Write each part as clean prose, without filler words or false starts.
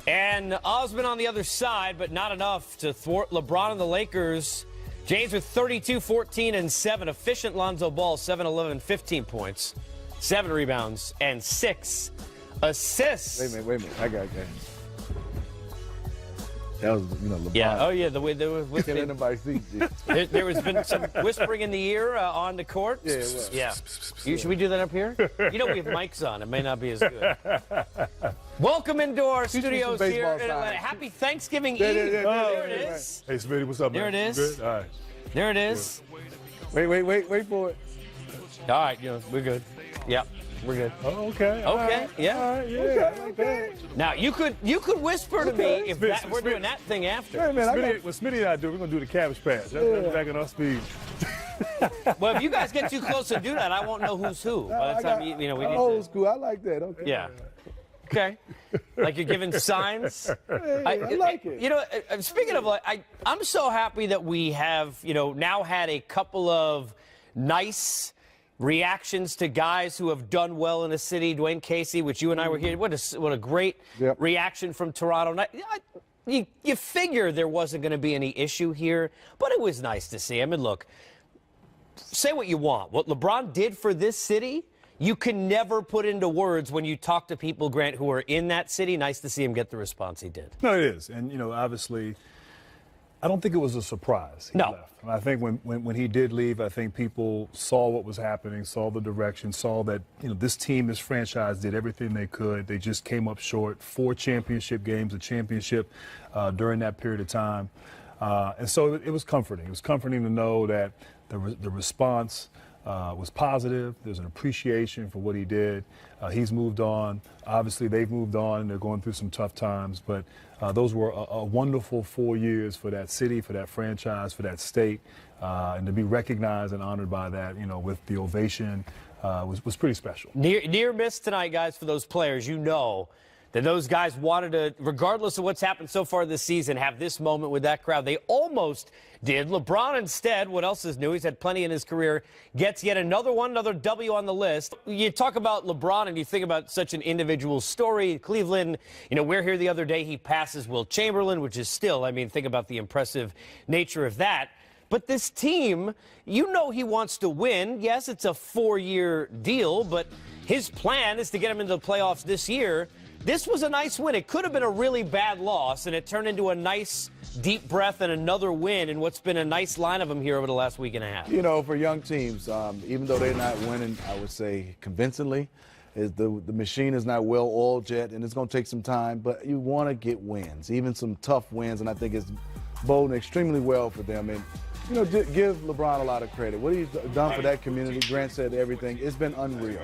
And Osman on the other side, but not enough to thwart LeBron and the Lakers. James with 32, 14, and 7. Efficient Lonzo Ball, 7, 11, 15 points, 7 rebounds, and 6 assists. Wait a minute. I got that. That was, LeBron. Yeah, oh yeah, the way there was Can't let nobody see. there has been some whispering in the ear on the court. Yeah, it was. Yeah. Should we do that up here? We have mics on. It may not be as good. Welcome into our studios here in Atlanta. Happy Thanksgiving Eve. There it is. Hey, Smitty, what's up, There man? it is. Good? All right. There it is. Wait for it. All right, we're good. Yep, we're good. Oh, okay. Okay, Right. yeah. All right, yeah. I like that. Now you could whisper to me if we're doing that thing after. Hey, man, What Smitty and I do, we're going to do the cabbage patch. That's back in our speed. Well, if you guys get too close to do that, I won't know who's who. By the time we need old to. school. I like that. Okay. Yeah. Okay. Like you're giving signs. I like it. Speaking of, I'm so happy that we have, now had a couple of nice reactions to guys who have done well in the city. Dwayne Casey, which you and I were here. What a great reaction from Toronto. You figure there wasn't going to be any issue here, but it was nice to see him. And look, say what you want. What LeBron did for this city, you can never put into words when you talk to people, Grant, who are in that city. Nice to see him get the response he did. No, it is. And, obviously, I don't think it was a surprise he left. And I think when he did leave, I think people saw what was happening, saw the direction, saw that, this team, this franchise did everything they could. They just came up short. 4 championship games, a championship during that period of time. And so it was comforting. It was comforting to know that the response was positive. There's an appreciation for what he did. He's moved on. Obviously, they've moved on, and they're going through some tough times. But those were a wonderful 4 years for that city, for that franchise, for that state. And to be recognized and honored by that, with the ovation, was pretty special. Near miss tonight, guys, for those players. That those guys wanted to, regardless of what's happened so far this season, have this moment with that crowd. They almost did. LeBron instead, what else is new? He's had plenty in his career, gets yet another W on the list. You talk about LeBron and you think about such an individual story. Cleveland, we're here the other day. He passes Wilt Chamberlain, which is still, think about the impressive nature of that. But this team, he wants to win. Yes, it's a 4-year deal, but his plan is to get him into the playoffs this year. This was a nice win. It could have been a really bad loss, and it turned into a nice deep breath and another win in what's been a nice line of them here over the last week and a half. For young teams, even though they're not winning, I would say convincingly, the machine is not well oiled yet, and it's going to take some time, but you want to get wins, even some tough wins, and I think it's boding extremely well for them. And give LeBron a lot of credit. What he's done for that community, Grant said everything, it's been unreal.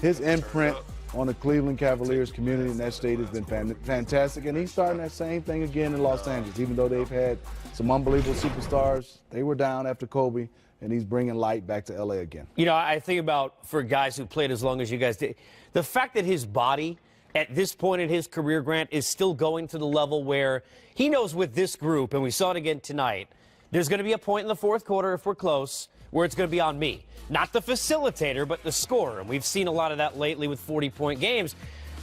His imprint on the Cleveland Cavaliers community in that state has been fantastic, and he's starting that same thing again in Los Angeles. Even though they've had some unbelievable superstars, they were down after Kobe, and he's bringing light back to L.A. again. I think about, for guys who played as long as you guys did, the fact that his body at this point in his career, Grant, is still going to the level where he knows with this group, and we saw it again tonight, there's going to be a point in the fourth quarter, if we're close, where it's going to be on me. Not the facilitator, but the scorer. And we've seen a lot of that lately with 40-point games.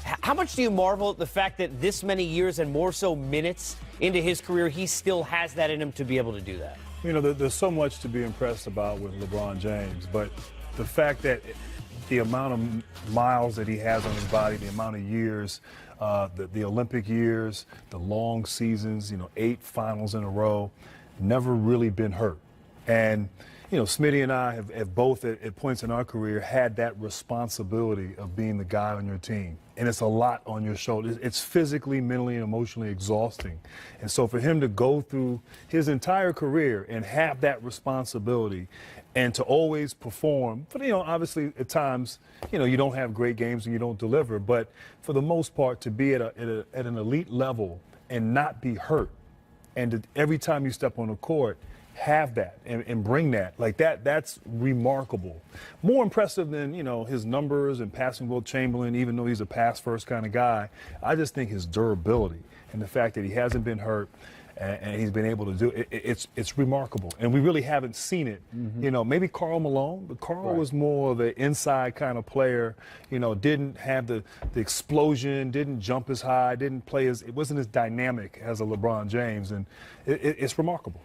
How much do you marvel at the fact that this many years and more so minutes into his career, he still has that in him to be able to do that? There's so much to be impressed about with LeBron James, but the fact that the amount of miles that he has on his body, the amount of years, the Olympic years, the long seasons, 8 finals in a row, never really been hurt. And Smitty and I have both at points in our career had that responsibility of being the guy on your team. And it's a lot on your shoulders. It's physically, mentally, and emotionally exhausting. And so for him to go through his entire career and have that responsibility and to always perform, but, obviously at times, you don't have great games and you don't deliver. But for the most part, to be at an elite level and not be hurt, and every time you step on the court, have that and bring that. That's remarkable. More impressive than, his numbers and passing Wilt Chamberlain, even though he's a pass-first kind of guy. I just think his durability and the fact that he hasn't been hurt, and he's been able to do it. It's remarkable, and we really haven't seen it. You know, maybe Karl Malone, but Karl was more of an inside kind of player. You know, didn't have the explosion, didn't jump as high, didn't play as, it wasn't as dynamic as a LeBron James, and it's remarkable.